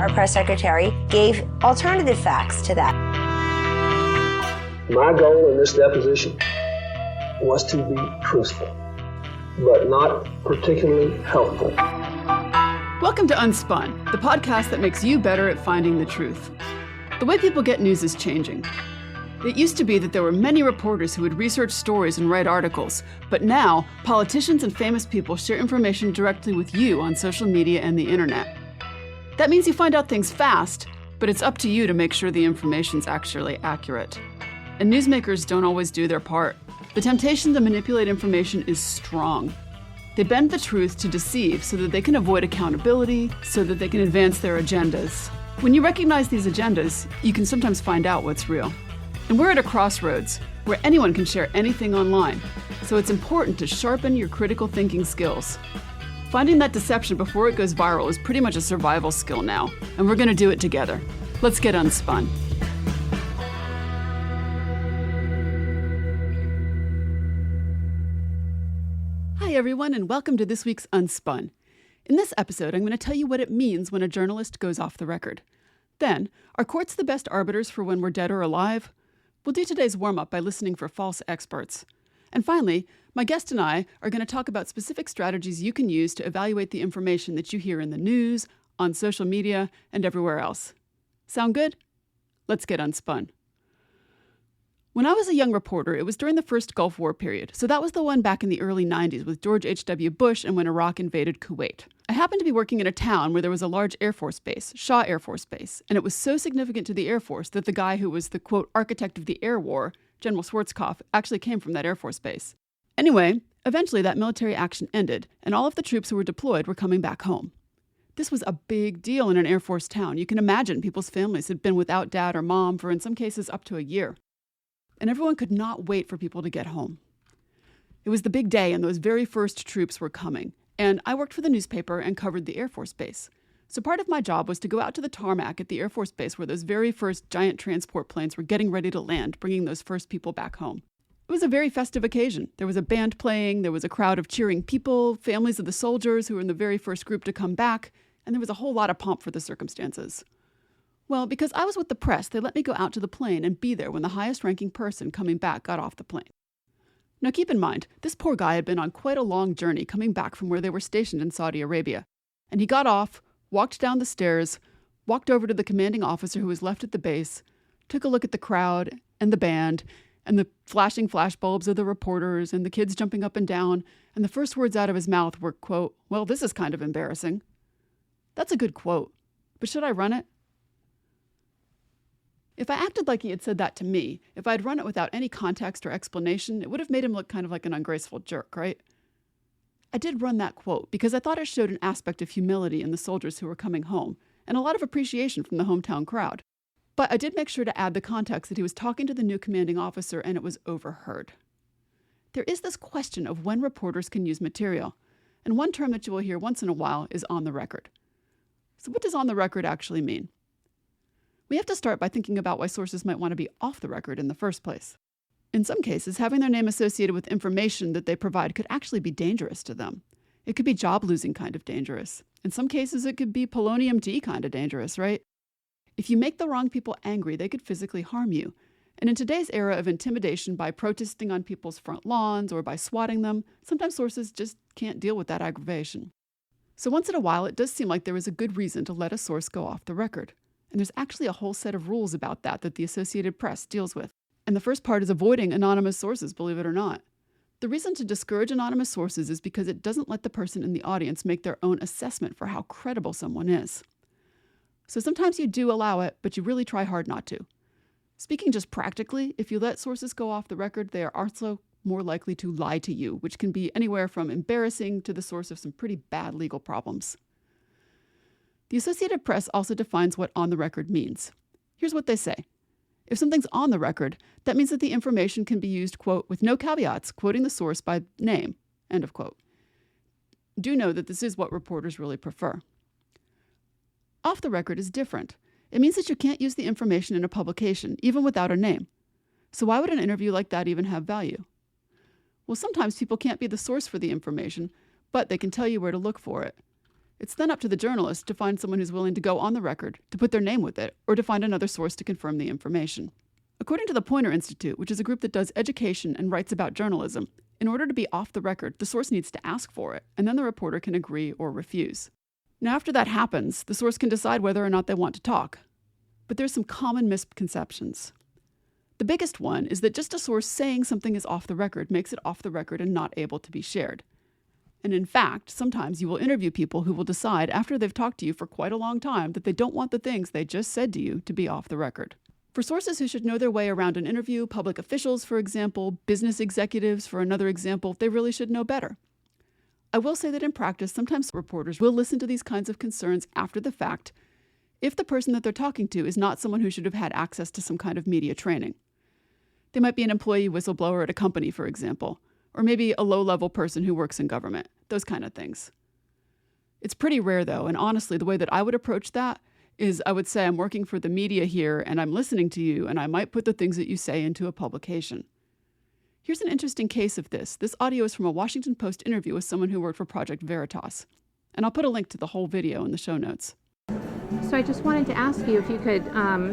our press secretary, gave alternative facts to that. My goal in this deposition was to be truthful, but not particularly helpful. Welcome to UnSpun, the podcast that makes you better at finding the truth. The way people get news is changing. It used to be that there were many reporters who would research stories and write articles, but now politicians and famous people share information directly with you on social media and the internet. That means you find out things fast, but it's up to you to make sure the information's actually accurate. And newsmakers don't always do their part. The temptation to manipulate information is strong. They bend the truth to deceive so that they can avoid accountability, so that they can advance their agendas. When you recognize these agendas, you can sometimes find out what's real. And we're at a crossroads where anyone can share anything online, so it's important to sharpen your critical thinking skills. Finding that deception before it goes viral is pretty much a survival skill now, and we're going to do it together. Let's get unspun. Hi everyone, and welcome to this week's Unspun. In this episode, I'm going to tell you what it means when a journalist goes off the record. Then, are courts the best arbiters for when we're dead or alive? We'll do today's warm-up by listening for false experts. And finally, my guest and I are going to talk about specific strategies you can use to evaluate the information that you hear in the news, on social media, and everywhere else. Sound good? Let's get unspun. When I was a young reporter, it was during the first Gulf War period, so that was the one back in the early 90s with George H.W. Bush and when Iraq invaded Kuwait. I happened to be working in a town where there was a large Air Force base, Shaw Air Force Base, and it was so significant to the Air Force that the guy who was the, quote, architect of the air war, General Schwarzkopf, actually came from that Air Force base. Anyway, eventually that military action ended, and all of the troops who were deployed were coming back home. This was a big deal in an Air Force town. You can imagine people's families had been without dad or mom for, in some cases, up to a year. And everyone could not wait for people to get home. It was the big day, and those very first troops were coming. And I worked for the newspaper and covered the Air Force Base. So part of my job was to go out to the tarmac at the Air Force Base where those very first giant transport planes were getting ready to land, bringing those first people back home. It was a very festive occasion. There was a band playing, there was a crowd of cheering people, families of the soldiers who were in the very first group to come back, and there was a whole lot of pomp for the circumstances. Well, because I was with the press, they let me go out to the plane and be there when the highest-ranking person coming back got off the plane. Now keep in mind, this poor guy had been on quite a long journey coming back from where they were stationed in Saudi Arabia. And he got off, walked down the stairs, walked over to the commanding officer who was left at the base, took a look at the crowd and the band and the flashing flashbulbs of the reporters and the kids jumping up and down, and the first words out of his mouth were, quote, "Well, this is kind of embarrassing." That's a good quote, but should I run it? If I acted like he had said that to me, if I'd run it without any context or explanation, it would have made him look kind of like an ungraceful jerk, right? I did run that quote because I thought it showed an aspect of humility in the soldiers who were coming home, and a lot of appreciation from the hometown crowd. But I did make sure to add the context that he was talking to the new commanding officer and it was overheard. There is this question of when reporters can use material, and one term that you will hear once in a while is on the record. So what does on the record actually mean? We have to start by thinking about why sources might want to be off the record in the first place. In some cases, having their name associated with information that they provide could actually be dangerous to them. It could be job-losing kind of dangerous. In some cases, it could be polonium D kind of dangerous, right? If you make the wrong people angry, they could physically harm you. And in today's era of intimidation by protesting on people's front lawns or by swatting them, sometimes sources just can't deal with that aggravation. So once in a while, it does seem like there is a good reason to let a source go off the record. And there's actually a whole set of rules about that the Associated Press deals with. And the first part is avoiding anonymous sources, believe it or not. The reason to discourage anonymous sources is because it doesn't let the person in the audience make their own assessment for how credible someone is. So sometimes you do allow it, but you really try hard not to. Speaking just practically, if you let sources go off the record, they are also more likely to lie to you, which can be anywhere from embarrassing to the source of some pretty bad legal problems. The Associated Press also defines what on the record means. Here's what they say. If something's on the record, that means that the information can be used, quote, with no caveats, quoting the source by name, end of quote. Do know that this is what reporters really prefer. Off the record is different. It means that you can't use the information in a publication, even without a name. So why would an interview like that even have value? Well, sometimes people can't be the source for the information, but they can tell you where to look for it. It's then up to the journalist to find someone who's willing to go on the record, to put their name with it, or to find another source to confirm the information. According to the Poynter Institute, which is a group that does education and writes about journalism, in order to be off the record, the source needs to ask for it, and then the reporter can agree or refuse. Now, after that happens, the source can decide whether or not they want to talk. But there's some common misconceptions. The biggest one is that just a source saying something is off the record makes it off the record and not able to be shared. And in fact, sometimes you will interview people who will decide after they've talked to you for quite a long time that they don't want the things they just said to you to be off the record. For sources who should know their way around an interview, public officials, for example, business executives, for another example, they really should know better. I will say that in practice, sometimes reporters will listen to these kinds of concerns after the fact if the person that they're talking to is not someone who should have had access to some kind of media training. They might be an employee whistleblower at a company, for example, or maybe a low-level person who works in government, those kind of things. It's pretty rare, though, and honestly, the way that I would approach that is I would say I'm working for the media here and I'm listening to you and I might put the things that you say into a publication. Here's an interesting case of this. This audio is from a Washington Post interview with someone who worked for Project Veritas. And I'll put a link to the whole video in the show notes. So I just wanted to ask you if you could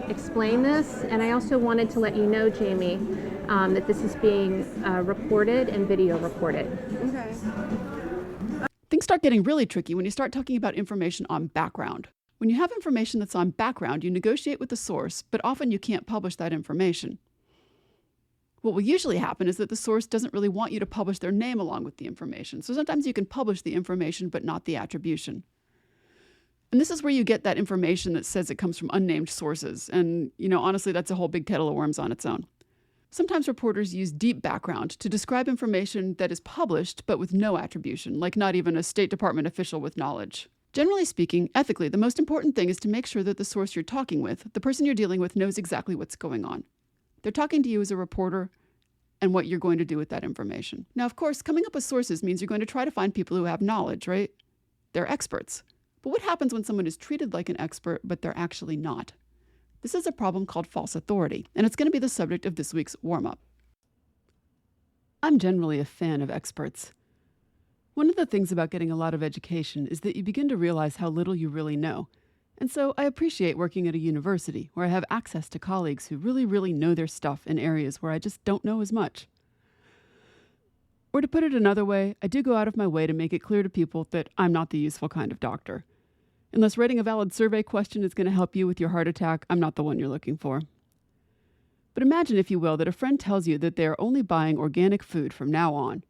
explain this, and I also wanted to let you know, Jamie, that this is being recorded and video recorded. Okay. Things start getting really tricky when you start talking about information on background. When you have information that's on background, you negotiate with the source, but often you can't publish that information. What will usually happen is that the source doesn't really want you to publish their name along with the information. So sometimes you can publish the information, but not the attribution. And this is where you get that information that says it comes from unnamed sources. And, honestly, that's a whole big kettle of worms on its own. Sometimes reporters use deep background to describe information that is published, but with no attribution, like not even a State Department official with knowledge. Generally speaking, ethically, the most important thing is to make sure that the source you're talking with, the person you're dealing with, knows exactly what's going on. They're talking to you as a reporter and what you're going to do with that information. Now, of course, coming up with sources means you're going to try to find people who have knowledge, right? They're experts. But what happens when someone is treated like an expert, but they're actually not? This is a problem called false authority, and it's going to be the subject of this week's warm-up. I'm generally a fan of experts. One of the things about getting a lot of education is that you begin to realize how little you really know. And so I appreciate working at a university where I have access to colleagues who really, really know their stuff in areas where I just don't know as much. Or to put it another way, I do go out of my way to make it clear to people that I'm not the useful kind of doctor. Unless writing a valid survey question is going to help you with your heart attack, I'm not the one you're looking for. But imagine, if you will, that a friend tells you that they are only buying organic food from now on.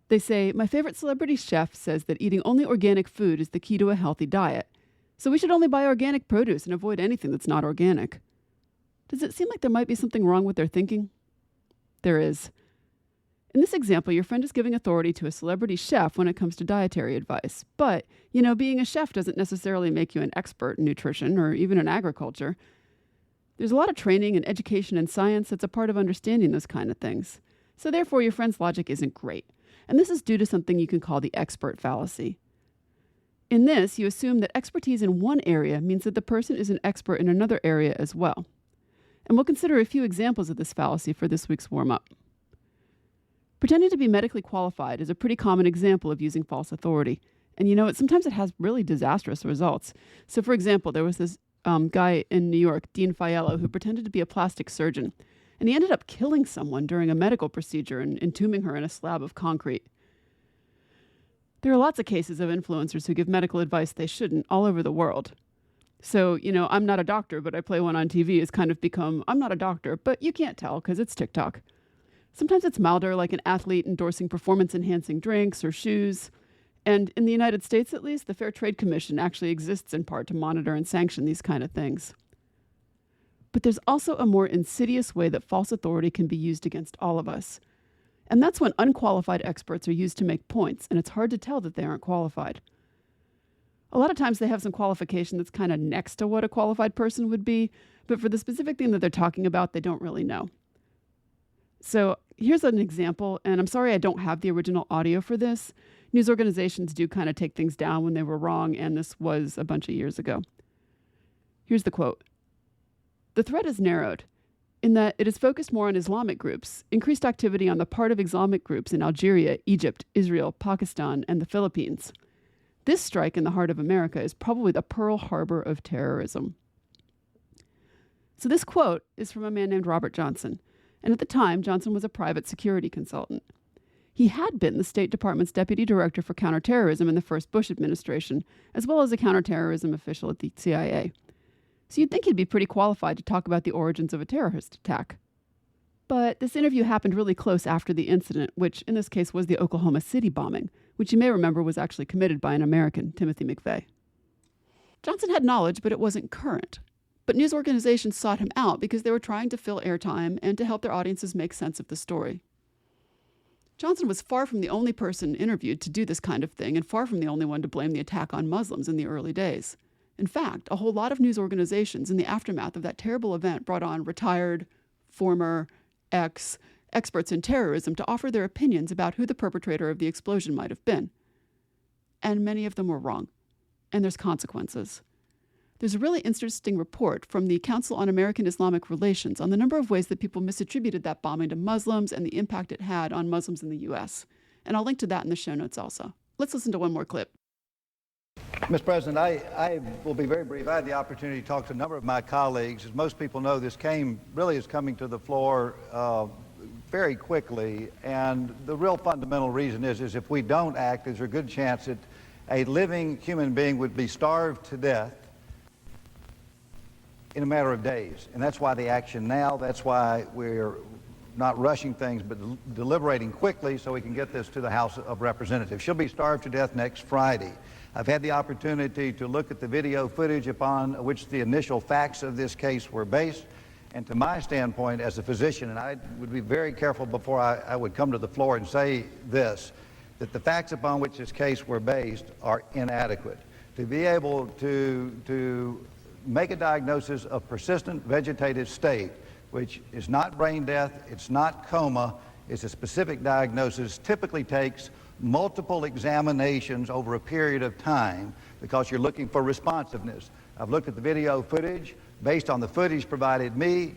They say, my favorite celebrity chef says that eating only organic food is the key to a healthy diet, so we should only buy organic produce and avoid anything that's not organic. Does it seem like there might be something wrong with their thinking? There is. In this example, your friend is giving authority to a celebrity chef when it comes to dietary advice. But, being a chef doesn't necessarily make you an expert in nutrition or even in agriculture. There's a lot of training and education in science that's a part of understanding those kind of things. So therefore, your friend's logic isn't great. And this is due to something you can call the expert fallacy. In this, you assume that expertise in one area means that the person is an expert in another area as well. And we'll consider a few examples of this fallacy for this week's warm-up. Pretending to be medically qualified is a pretty common example of using false authority. And sometimes it has really disastrous results. So for example, there was this guy in New York, Dean Fiello, who pretended to be a plastic surgeon. And he ended up killing someone during a medical procedure and entombing her in a slab of concrete. There are lots of cases of influencers who give medical advice they shouldn't all over the world. So, I'm not a doctor, but I play one on TV has kind of become, I'm not a doctor, but you can't tell because it's TikTok. Sometimes it's milder, like an athlete endorsing performance-enhancing drinks or shoes. And in the United States, at least, the Fair Trade Commission actually exists in part to monitor and sanction these kind of things. But there's also a more insidious way that false authority can be used against all of us. And that's when unqualified experts are used to make points, and it's hard to tell that they aren't qualified. A lot of times they have some qualification that's kind of next to what a qualified person would be, but for the specific thing that they're talking about, they don't really know. So here's an example, and I'm sorry I don't have the original audio for this. News organizations do kind of take things down when they were wrong, and this was a bunch of years ago. Here's the quote. The threat is narrowed in that it is focused more on Islamic groups, increased activity on the part of Islamic groups in Algeria, Egypt, Israel, Pakistan, and the Philippines. This strike in the heart of America is probably the Pearl Harbor of terrorism. So this quote is from a man named Robert Johnson, and at the time, Johnson was a private security consultant. He had been the State Department's deputy director for counterterrorism in the first Bush administration, as well as a counterterrorism official at the CIA. So you'd think he'd be pretty qualified to talk about the origins of a terrorist attack. But this interview happened really close after the incident, which in this case was the Oklahoma City bombing, which you may remember was actually committed by an American, Timothy McVeigh. Johnson had knowledge, but it wasn't current. But news organizations sought him out because they were trying to fill airtime and to help their audiences make sense of the story. Johnson was far from the only person interviewed to do this kind of thing and far from the only one to blame the attack on Muslims in the early days. In fact, a whole lot of news organizations in the aftermath of that terrible event brought on retired, former, experts in terrorism to offer their opinions about who the perpetrator of the explosion might have been. And many of them were wrong. And there's consequences. There's a really interesting report from the Council on American Islamic Relations on the number of ways that people misattributed that bombing to Muslims and the impact it had on Muslims in the U.S. And I'll link to that in the show notes also. Let's listen to one more clip. Mr. President, I will be very brief. I had the opportunity to talk to a number of my colleagues. As most people know, this is coming to the floor very quickly. And the real fundamental reason is if we don't act, there's a good chance that a living human being would be starved to death in a matter of days. And that's why the action now, that's why we're not rushing things, but deliberating quickly so we can get this to the House of Representatives. She'll be starved to death next Friday. I've had the opportunity to look at the video footage upon which the initial facts of this case were based. And to my standpoint as a physician, and I would be very careful before I would come to the floor and say this, that the facts upon which this case were based are inadequate. To be able to make a diagnosis of persistent vegetative state, which is not brain death, it's not coma, it's a specific diagnosis, typically takes multiple examinations over a period of time because you're looking for responsiveness. I've looked at the video footage. Based on the footage provided me,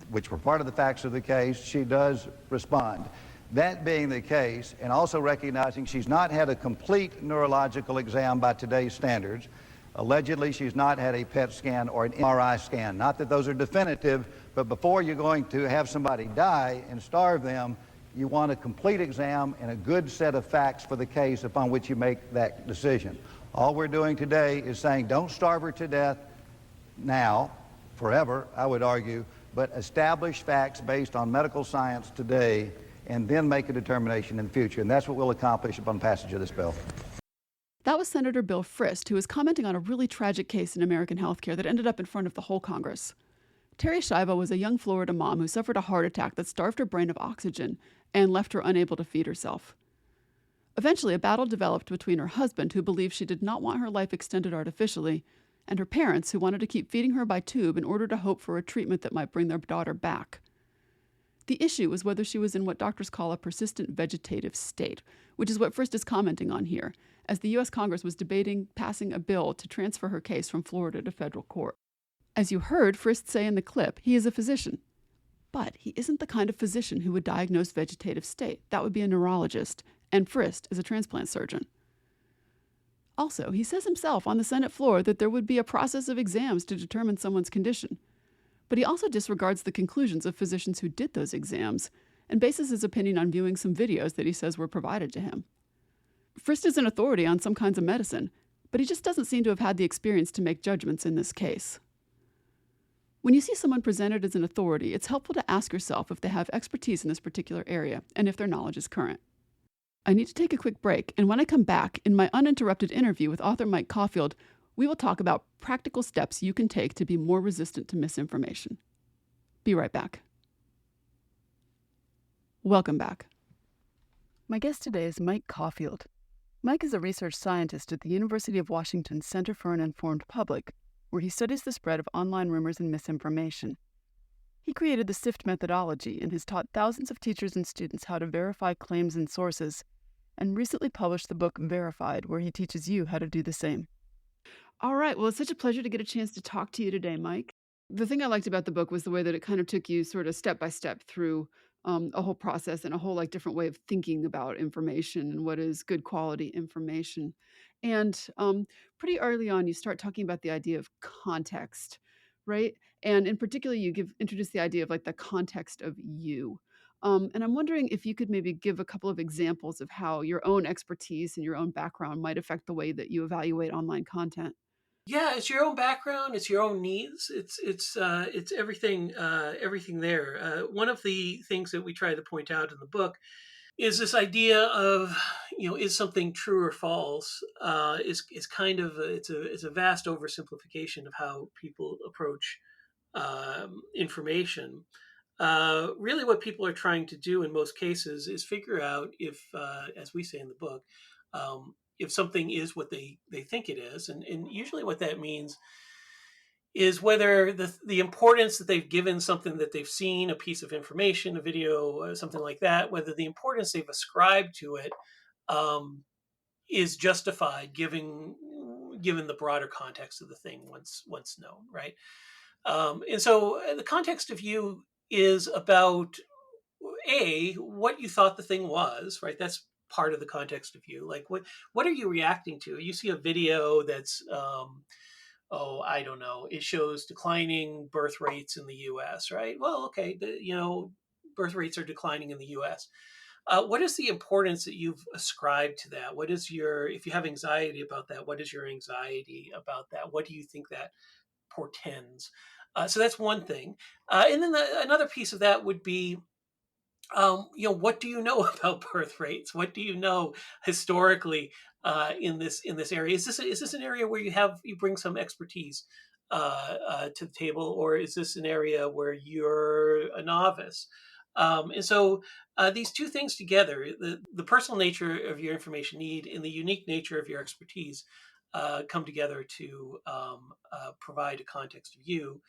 which were part of the facts of the case, she does respond. That being the case, and also recognizing she's not had a complete neurological exam by today's standards, allegedly she's not had a PET scan or an MRI scan. Not that those are definitive, but before you're going to have somebody die and starve them, you want a complete exam and a good set of facts for the case upon which you make that decision. All we're doing today is saying don't starve her to death now, forever, I would argue, but establish facts based on medical science today and then make a determination in the future. And that's what we'll accomplish upon passage of this bill. That was Senator Bill Frist, who was commenting on a really tragic case in American healthcare that ended up in front of the whole Congress. Terry Schiavo was a young Florida mom who suffered a heart attack that starved her brain of oxygen and left her unable to feed herself. Eventually, a battle developed between her husband, who believed she did not want her life extended artificially, and her parents, who wanted to keep feeding her by tube in order to hope for a treatment that might bring their daughter back. The issue was whether she was in what doctors call a persistent vegetative state, which is what Frist is commenting on here, as the U.S. Congress was debating passing a bill to transfer her case from Florida to federal court. As you heard Frist say in the clip, he is a physician. But he isn't the kind of physician who would diagnose vegetative state. That would be a neurologist, and Frist is a transplant surgeon. Also, he says himself on the Senate floor that there would be a process of exams to determine someone's condition. But he also disregards the conclusions of physicians who did those exams and bases his opinion on viewing some videos that he says were provided to him. Frist is an authority on some kinds of medicine, but he just doesn't seem to have had the experience to make judgments in this case. When you see someone presented as an authority, it's helpful to ask yourself if they have expertise in this particular area and if their knowledge is current. I need to take a quick break, and when I come back, in my uninterrupted interview with author Mike Caulfield, we will talk about practical steps you can take to be more resistant to misinformation. Be right back. Welcome back. My guest today is Mike Caulfield. Mike is a research scientist at the University of Washington Center for an Informed Public, where he studies the spread of online rumors and misinformation. He created the SIFT methodology and has taught thousands of teachers and students how to verify claims and sources, and recently published the book Verified, where he teaches you how to do the same. All right. Well, it's such a pleasure to get a chance to talk to you today, Mike. The thing I liked about the book was the way that it kind of took you sort of step by step through a whole process and a whole different way of thinking about information and what is good quality information. And pretty early on, you start talking about the idea of context, right? And in particular, introduce the idea of like the context of you. And I'm wondering if you could maybe give a couple of examples of how your own expertise and your own background might affect the way that you evaluate online content. Yeah, it's your own background, it's your own needs, it's everything, everything there. One of the things that we try to point out in the book is this idea of, is something true or false? Is kind of it's a vast oversimplification of how people approach information. Really, what people are trying to do in most cases is figure out if, as we say in the book, if something is what they think it is, and usually what that means is whether the importance that they've given something that they've seen, a piece of information, a video, something like that, whether the importance they've ascribed to it um, is justified given the broader context of the thing once known, right? And so the context of you is about what you thought the thing was, right? That's part of the context of you. Like what are you reacting to? You see a video that's I don't know, it shows declining birth rates in the US, right? Well, okay, birth rates are declining in the US. What is the importance that you've ascribed to that? If you have anxiety about that, what is your anxiety about that? What do you think that portends? So that's one thing. And then another piece of that would be, what do you know about birth rates? What do you know historically in this area? Is this an area where you bring some expertise to the table, or is this an area where you're a novice? And so these two things together, the personal nature of your information need and the unique nature of your expertise, come together to provide a context of you.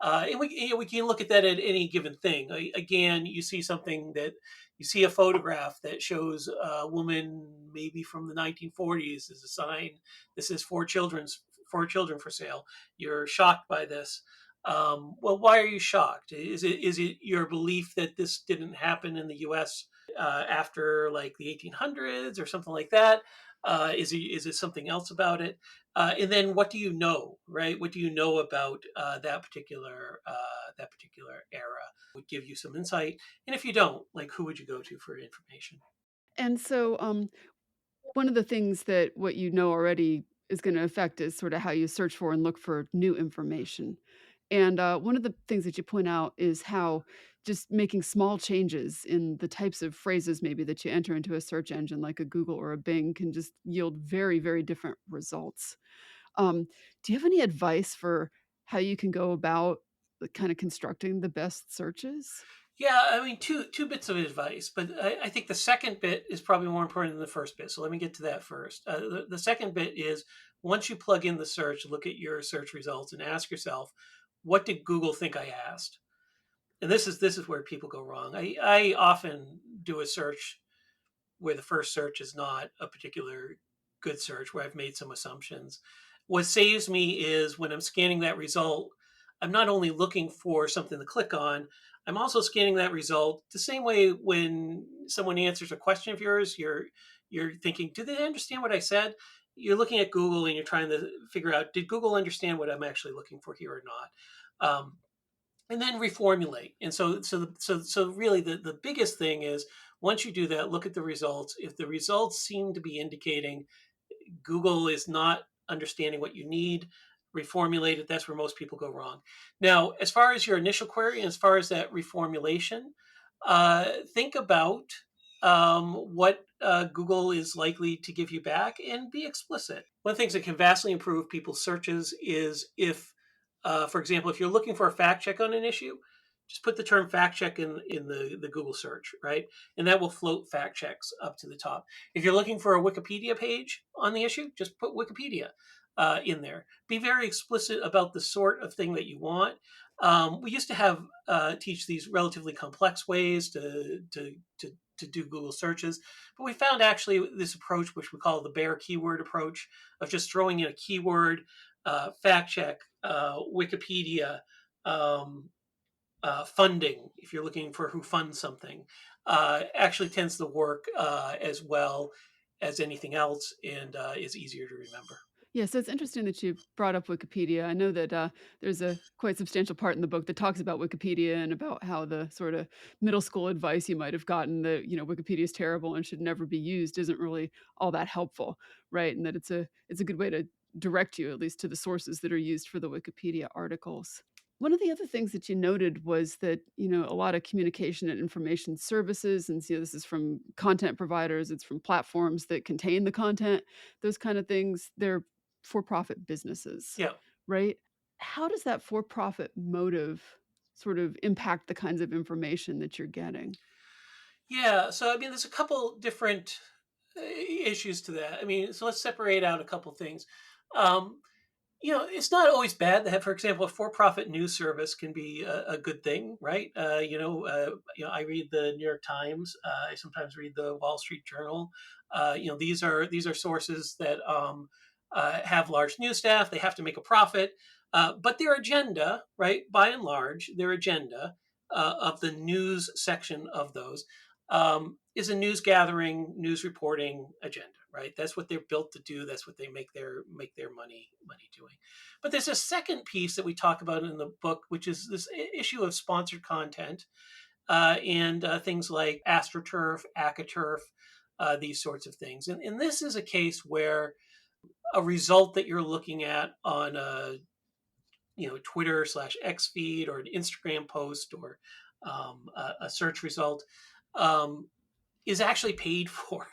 And we can look at that at any given thing. Again, you see a photograph that shows a woman maybe from the 1940s as a sign. This is for children for sale. You're shocked by this. Well, why are you shocked? Is it your belief that this didn't happen in the U.S. After like the 1800s or something like that? Is it something else about it? And then what do you know, right? What do you know about that particular era? Would give you some insight. And if you don't, like, who would you go to for information? And so, one of the things that what you know already is going to affect is sort of how you search for and look for new information. And one of the things that you point out is how just making small changes in the types of phrases maybe that you enter into a search engine like a Google or a Bing can just yield very, very different results. Do you have any advice for how you can go about kind of constructing the best searches? Yeah, I mean, two bits of advice, but I think the second bit is probably more important than the first bit. So let me get to that first. The second bit is once you plug in the search, look at your search results and ask yourself, what did Google think I asked? And this is where people go wrong. I often do a search where the first search is not a particular good search, where I've made some assumptions. What saves me is when I'm scanning that result, I'm not only looking for something to click on, I'm also scanning that result the same way when someone answers a question of yours, you're thinking, do they understand what I said? You're looking at Google and you're trying to figure out, did Google understand what I'm actually looking for here or not? And then reformulate. And so really the biggest thing is once you do that, look at the results. If the results seem to be indicating Google is not understanding what you need, reformulate it. That's where most people go wrong. Now, as far as your initial query and as far as that reformulation, think about what Google is likely to give you back and be explicit. One of the things that can vastly improve people's searches is if, for example, if you're looking for a fact check on an issue, just put the term fact check in the Google search, right? And that will float fact checks up to the top. If you're looking for a Wikipedia page on the issue, just put Wikipedia in there. Be very explicit about the sort of thing that you want. We used to have teach these relatively complex ways to do Google searches, but we found actually this approach, which we call the bare keyword approach, of just throwing in a keyword, fact check, Wikipedia, funding, if you're looking for who funds something, actually tends to work as well as anything else and is easier to remember. Yeah, so it's interesting that you brought up Wikipedia. I know that there's a quite substantial part in the book that talks about Wikipedia and about how the sort of middle school advice you might have gotten that Wikipedia is terrible and should never be used isn't really all that helpful, right? And that it's a good way to direct you at least to the sources that are used for the Wikipedia articles. One of the other things that you noted was that, a lot of communication and information services, and this is from content providers, it's from platforms that contain the content, those kind of things, they're for-profit businesses, Yeah. right? How does that for-profit motive sort of impact the kinds of information that you're getting? Yeah. So, I mean, there's a couple different issues to that. I mean, so let's separate out a couple things. Um, it's not always bad to have, for example, a for-profit news service can be a good thing, right? I read the New York Times. I sometimes read the Wall Street Journal. These are sources that have large news staff. They have to make a profit, but their agenda, right, by and large, their agenda of the news section of those is a news gathering, news reporting agenda, right? That's what they're built to do. That's what they make their money doing. But there's a second piece that we talk about in the book, which is this issue of sponsored content and things like AstroTurf, AcaTurf, these sorts of things. And this is a case where a result that you're looking at on a Twitter/X feed or an Instagram post or a search result is actually paid for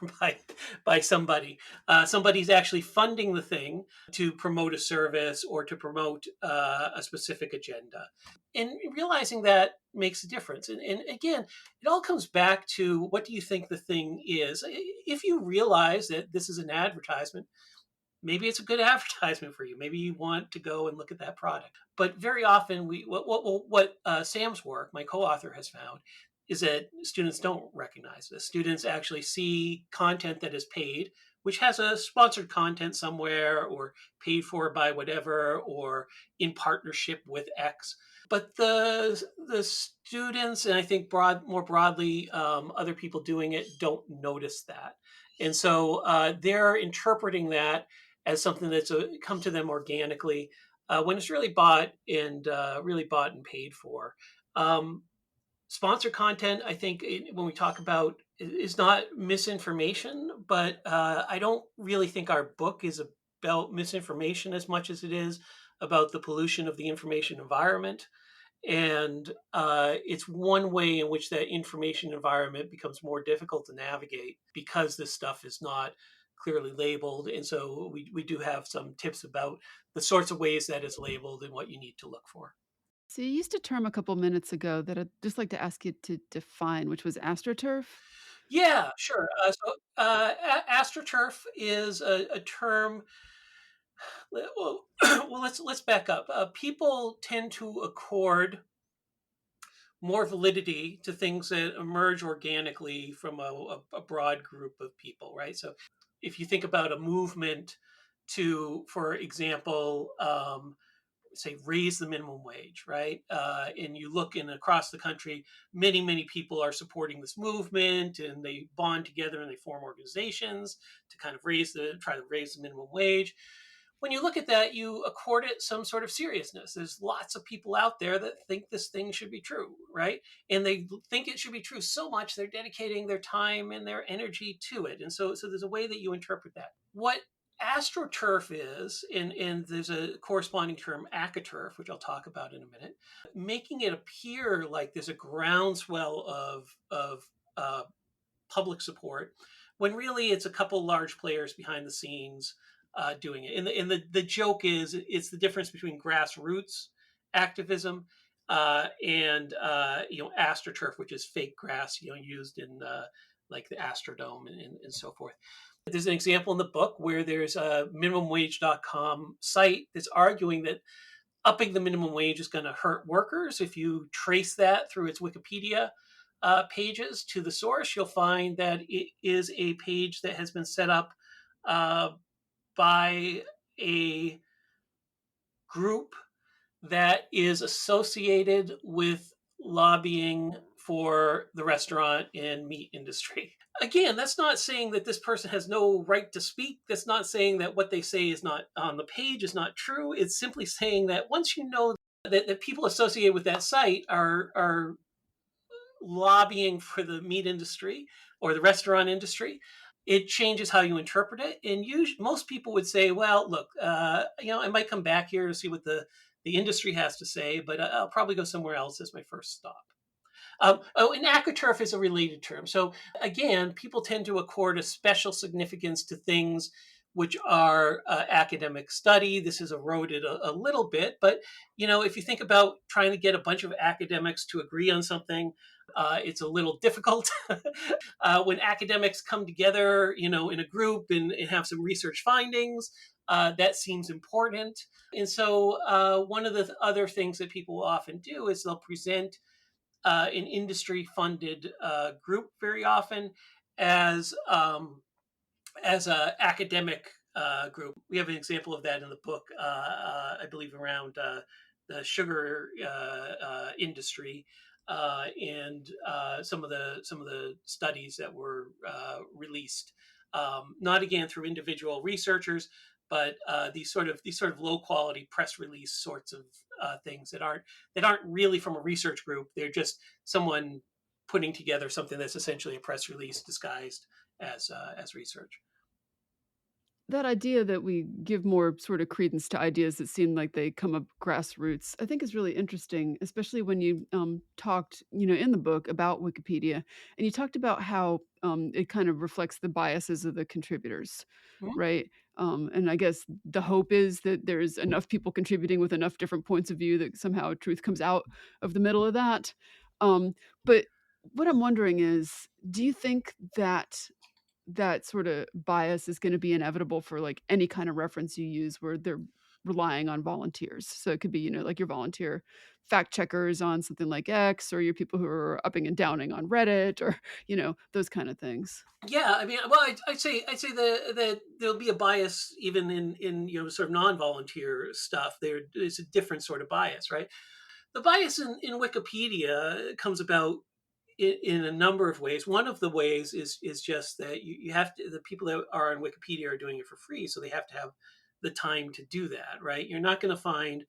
by somebody. Somebody's actually funding the thing to promote a service or to promote a specific agenda. And realizing that makes a difference. And again, it all comes back to what do you think the thing is? If you realize that this is an advertisement, maybe it's a good advertisement for you. Maybe you want to go and look at that product. But very often, what Sam's work, my co-author, has found is that students don't recognize this. Students actually see content that is paid, which has a sponsored content somewhere or paid for by whatever or in partnership with X. But the students, and I think more broadly, other people doing it don't notice that. And so they're interpreting that as something that's come to them organically when it's really bought and paid for. Sponsored content, I think, when we talk about, is not misinformation, but I don't really think our book is about misinformation as much as it is about the pollution of the information environment. And it's one way in which that information environment becomes more difficult to navigate because this stuff is not clearly labeled. And so we do have some tips about the sorts of ways that it's labeled and what you need to look for. So you used a term a couple minutes ago that I'd just like to ask you to define, which was AstroTurf. Yeah, sure. AstroTurf is a term. Well, well, let's back up. People tend to accord more validity to things that emerge organically from a broad group of people, right? So if you think about a movement to, for example, say raise the minimum wage, right? And you look in across the country, many people are supporting this movement, and they bond together and they form organizations to kind of try to raise the minimum wage. When you look at that, you accord it some sort of seriousness. There's lots of people out there that think this thing should be true, right? And they think it should be true so much they're dedicating their time and their energy to it. And so there's a way that you interpret that. What AstroTurf is, and there's a corresponding term, AcaTurf, which I'll talk about in a minute, making it appear like there's a groundswell of public support, when really it's a couple large players behind the scenes doing it. And the joke is it's the difference between grassroots activism and AstroTurf, which is fake grass, used in like the Astrodome and so forth. There's an example in the book where there's a minimumwage.com site that's arguing that upping the minimum wage is going to hurt workers. If you trace that through its Wikipedia pages to the source, you'll find that it is a page that has been set up by a group that is associated with lobbying for the restaurant and meat industry. Again, that's not saying that this person has no right to speak. That's not saying that what they say is not on the page is not true. It's simply saying that once you know that people associated with that site are lobbying for the meat industry or the restaurant industry, it changes how you interpret it. And most people would say, well, look, I might come back here to see what the industry has to say, but I'll probably go somewhere else as my first stop. And ACOTURF is a related term. So again, people tend to accord a special significance to things which are academic study. This has eroded a little bit, but if you think about trying to get a bunch of academics to agree on something, it's a little difficult. When academics come together, in a group and have some research findings, that seems important. And so one of the other things that people often do is they'll present an industry-funded group very often as a academic group. We have an example of that in the book, I believe, around the sugar industry and some of the studies that were released. Not again through individual researchers, but these sort of low quality press release sorts of things that aren't really from a research group. They're just someone putting together something that's essentially a press release disguised as research. That idea that we give more sort of credence to ideas that seem like they come up grassroots, I think is really interesting, especially when you talked, in the book about Wikipedia, and you talked about how it kind of reflects the biases of the contributors, Mhm. right? And I guess the hope is that there's enough people contributing with enough different points of view that somehow truth comes out of the middle of that. But what I'm wondering is, do you think that that sort of bias is gonna be inevitable for, like, any kind of reference you use where they're relying on volunteers? So it could be, like your volunteer fact checkers on something like X, or your people who are upping and downing on Reddit, or, those kind of things. Yeah, I mean, well, I'd say that there'll be a bias even in sort of non-volunteer stuff. There is a different sort of bias, right? The bias in Wikipedia comes about in a number of ways. One of the ways is just that you have to, the people that are on Wikipedia are doing it for free, so they have to have the time to do that, right? You're not going to find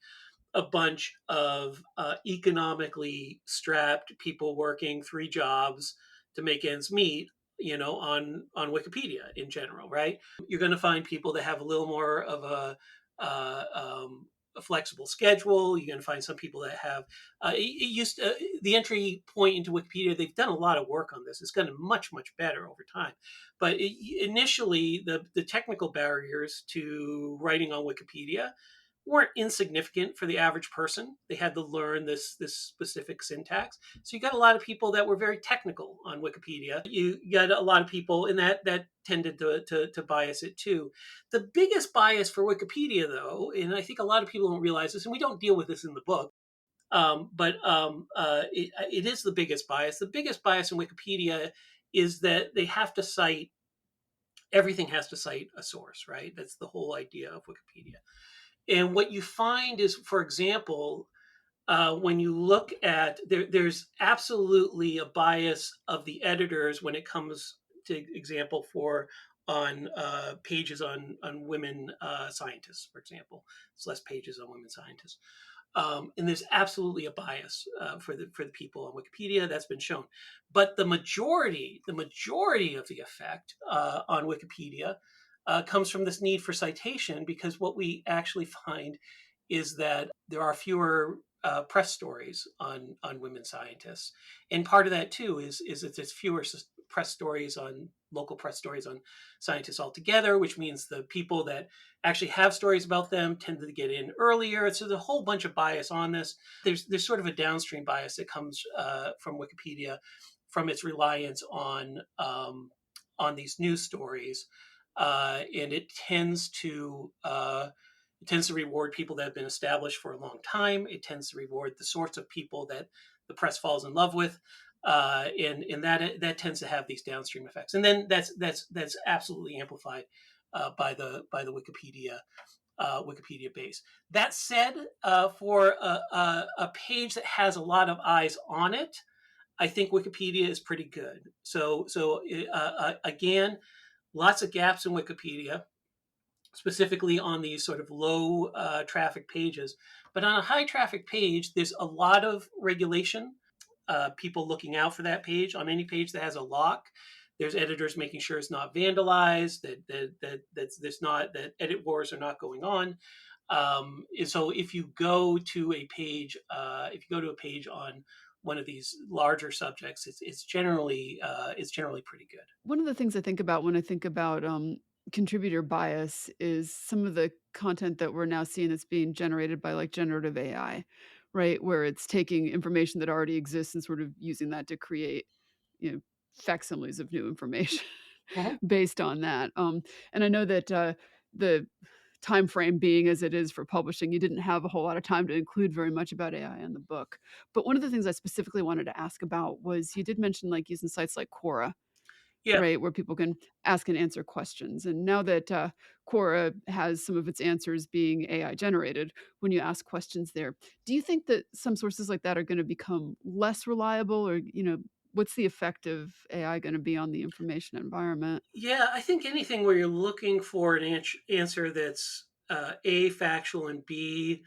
a bunch of economically strapped people working three jobs to make ends meet, on Wikipedia in general, right? You're going to find people that have a little more of uh, um, a flexible schedule. You're going to find some people that have the entry point into Wikipedia. They've done a lot of work on this. It's gotten much better over time, but initially the technical barriers to writing on Wikipedia weren't insignificant for the average person. They had to learn this specific syntax. So you got a lot of people that were very technical on Wikipedia. You got a lot of people, and that tended to bias it too. The biggest bias for Wikipedia, though, and I think a lot of people don't realize this, and we don't deal with this in the book, but it is the biggest bias. The biggest bias in Wikipedia is that they have to cite everything has to cite a source, right? That's the whole idea of Wikipedia. And what you find is, for example, when you look at there's absolutely a bias of the editors when it comes to example for on pages on women scientists, for example. It's less pages on women scientists. And there's absolutely a bias for the people on Wikipedia that's been shown, but the majority of the effect on Wikipedia comes from this need for citation, because what we actually find is that there are fewer press stories on women scientists, and part of that too is that there's fewer local press stories on scientists altogether, which means the people that actually have stories about them tend to get in earlier. So there's a whole bunch of bias on this. There's sort of a downstream bias that comes from Wikipedia from its reliance on these news stories, and it tends to reward people that have been established for a long time. It tends to reward the sorts of people that the press falls in love with, and that tends to have these downstream effects. And then that's absolutely amplified by the Wikipedia base. That said, for a page that has a lot of eyes on it, I think Wikipedia is pretty good. So again, lots of gaps in Wikipedia, specifically on these sort of low traffic pages. But on a high traffic page, there's a lot of regulation. People looking out for that page. On any page that has a lock, there's editors making sure it's not vandalized, that edit wars are not going on. And so if you go to a page, on one of these larger subjects, it's generally pretty good. One of the things I think about when I think about contributor bias is some of the content that we're now seeing that's being generated by like generative AI, right? Where it's taking information that already exists and sort of using that to create, facsimiles of new information based on that. And I know that the time frame being as it is for publishing, you didn't have a whole lot of time to include very much about AI in the book. But one of the things I specifically wanted to ask about was you did mention like using sites like Quora, Yeah. right, where people can ask and answer questions. And now that Quora has some of its answers being AI generated, when you ask questions there, do you think that some sources like that are going to become less reliable, or what's the effect of AI going to be on the information environment? Yeah, I think anything where you're looking for an answer that's A, factual, and B,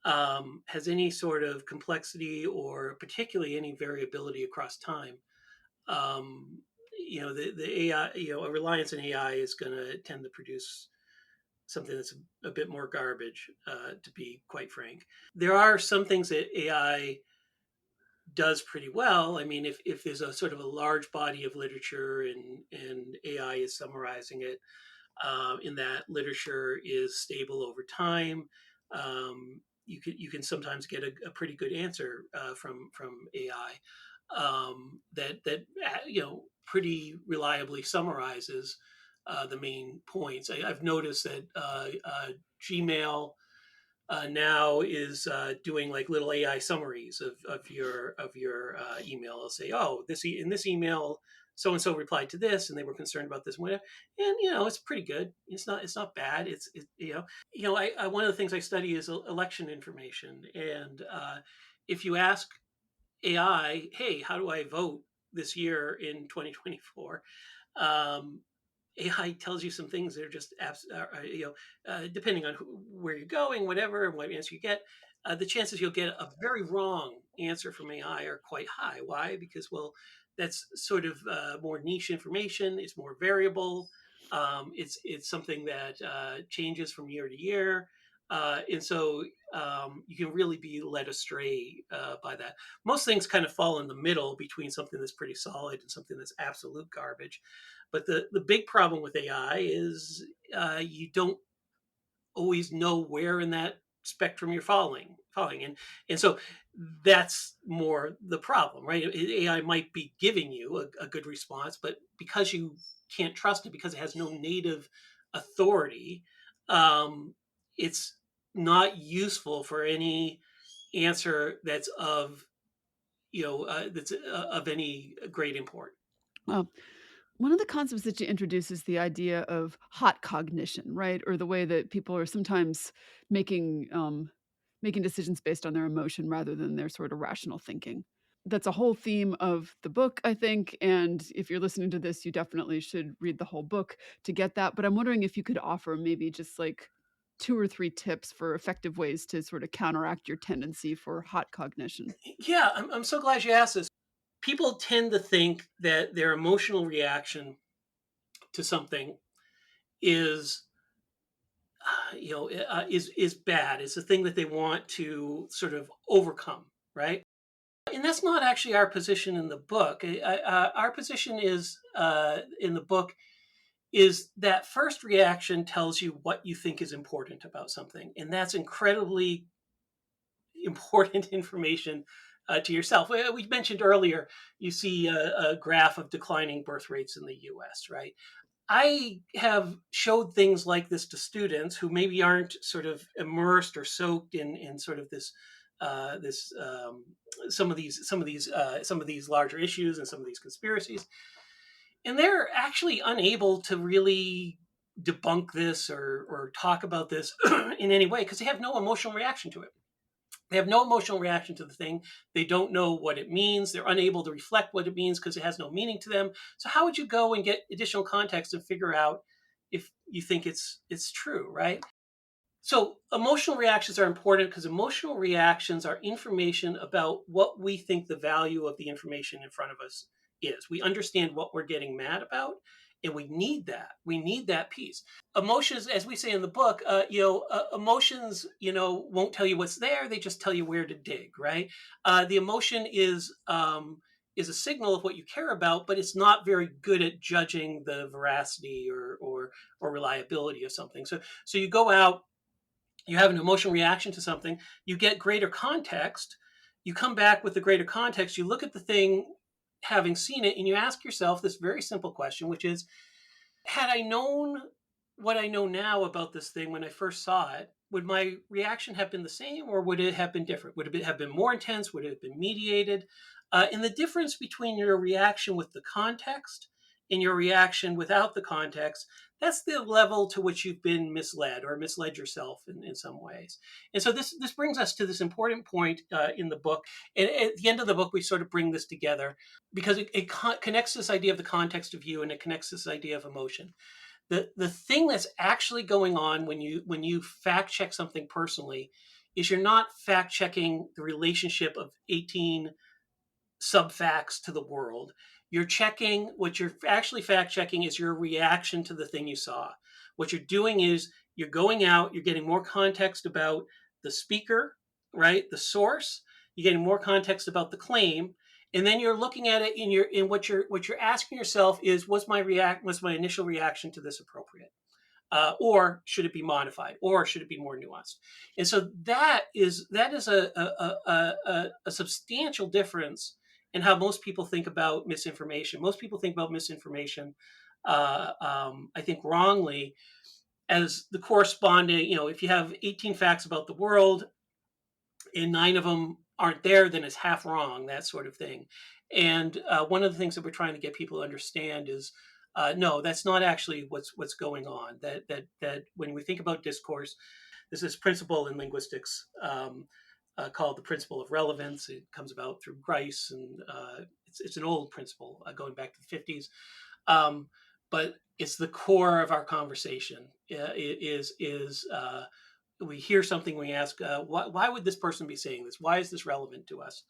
has any sort of complexity or particularly any variability across time, um, the AI, a reliance on AI is going to tend to produce something that's a bit more garbage, to be quite frank. There are some things that AI does pretty well. I mean, if there's a sort of a large body of literature and AI is summarizing it, in that literature is stable over time, you can sometimes get a pretty good answer from AI, that pretty reliably summarizes the main points. I've noticed that Gmail now is doing like little AI summaries of your email. I'll say, oh, in this email, so and so replied to this, and they were concerned about this and whatever. And it's pretty good. It's not bad. One of the things I study is election information, and if you ask AI, hey, how do I vote this year in 2024? AI tells you some things that are just depending on where you're going, whatever, and what answer you get, the chances you'll get a very wrong answer from AI are quite high. Why? Because, well, that's sort of more niche information. It's more variable. It's something that changes from year to year, and so you can really be led astray by that. Most things kind of fall in the middle between something that's pretty solid and something that's absolute garbage. But the big problem with AI is you don't always know where in that spectrum you're falling, and so that's more the problem, right? AI might be giving you a good response, but because you can't trust it, because it has no native authority, it's not useful for any answer that's of any great import. Well, one of the concepts that you introduce is the idea of hot cognition, right? Or the way that people are sometimes making decisions based on their emotion rather than their sort of rational thinking. That's a whole theme of the book, I think. And if you're listening to this, you definitely should read the whole book to get that. But I'm wondering if you could offer maybe just like 2 or 3 tips for effective ways to sort of counteract your tendency for hot cognition. Yeah, I'm so glad you asked this. People tend to think that their emotional reaction to something is is bad. It's a thing that they want to sort of overcome, right? And that's not actually our position in the book. Our position is in the book is that first reaction tells you what you think is important about something, and that's incredibly important information to yourself. We mentioned earlier, you see a graph of declining birth rates in the U.S., right? I have showed things like this to students who maybe aren't sort of immersed or soaked in sort of this some of these larger issues and some of these conspiracies, and they're actually unable to really debunk this or talk about this in any way because they have no emotional reaction to it. They have no emotional reaction to the thing. They don't know what it means. They're unable to reflect what it means because it has no meaning to them. So how would you go and get additional context and figure out if you think it's true, right? So emotional reactions are important because emotional reactions are information about what we think the value of the information in front of us is. We understand what we're getting mad about, and we need that. We need that piece. Emotions, as we say in the book, emotions, won't tell you what's there. They just tell you where to dig, right? The emotion is a signal of what you care about, but it's not very good at judging the veracity or reliability of something. So you go out, you have an emotional reaction to something, you get greater context, you come back with the greater context, you look at the thing having seen it, and you ask yourself this very simple question, which is, had I known what I know now about this thing when I first saw it, would my reaction have been the same, or would it have been different? Would it have been more intense? Would it have been mediated? And the difference between your reaction with the context and your reaction without the context, that's the level to which you've been misled or misled yourself in some ways. And so this brings us to this important point in the book. And at the end of the book, we sort of bring this together because it connects this idea of the context of view, and it connects this idea of emotion. The thing that's actually going on when you fact check something personally is you're not fact checking the relationship of 18 sub facts to the world. You're checking, what you're actually fact checking is your reaction to the thing you saw. What you're doing is you're going out, you're getting more context about the speaker, right? The source. You're getting more context about the claim, and then you're looking at it in what you're asking yourself is, was my initial reaction to this appropriate? Or should it be modified, or should it be more nuanced? And so that is a substantial difference in how most people think about misinformation. Most people think about misinformation, I think wrongly, as the corresponding, if you have 18 facts about the world and 9 of them aren't there, then it's half wrong, that sort of thing. And one of the things that we're trying to get people to understand is, no, that's not actually what's going on. That when we think about discourse, there's this principle in linguistics called the principle of relevance. It comes about through Grice, and it's an old principle going back to the 50s. But it's the core of our conversation. We hear something, we ask, why would this person be saying this? Why is this relevant to us?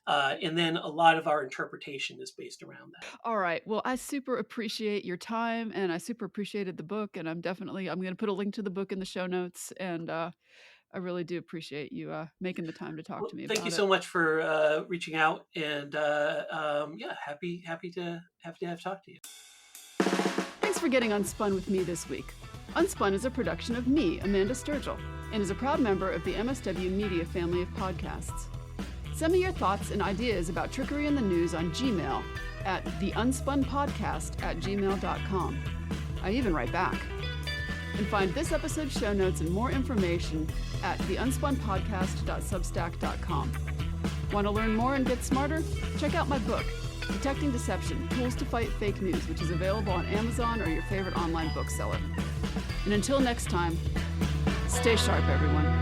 And then a lot of our interpretation is based around that. All right. Well, I super appreciate your time, and I super appreciated the book, and I'm going to put a link to the book in the show notes, and I really do appreciate you making the time to talk to me about it. Thank you so much for reaching out, and happy to have talked to you. Thanks for getting Unspun with me this week. Unspun is a production of me, Amanda Sturgill, and is a proud member of the MSW Media family of podcasts. Send me your thoughts and ideas about trickery in the news on Gmail at TheUnspunPodcast@gmail.com. I even write back. And find this episode's show notes and more information at TheUnspunPodcast.substack.com. Want to learn more and get smarter? Check out my book, Detecting Deception, Tools to Fight Fake News, which is available on Amazon or your favorite online bookseller. And until next time, stay sharp, everyone.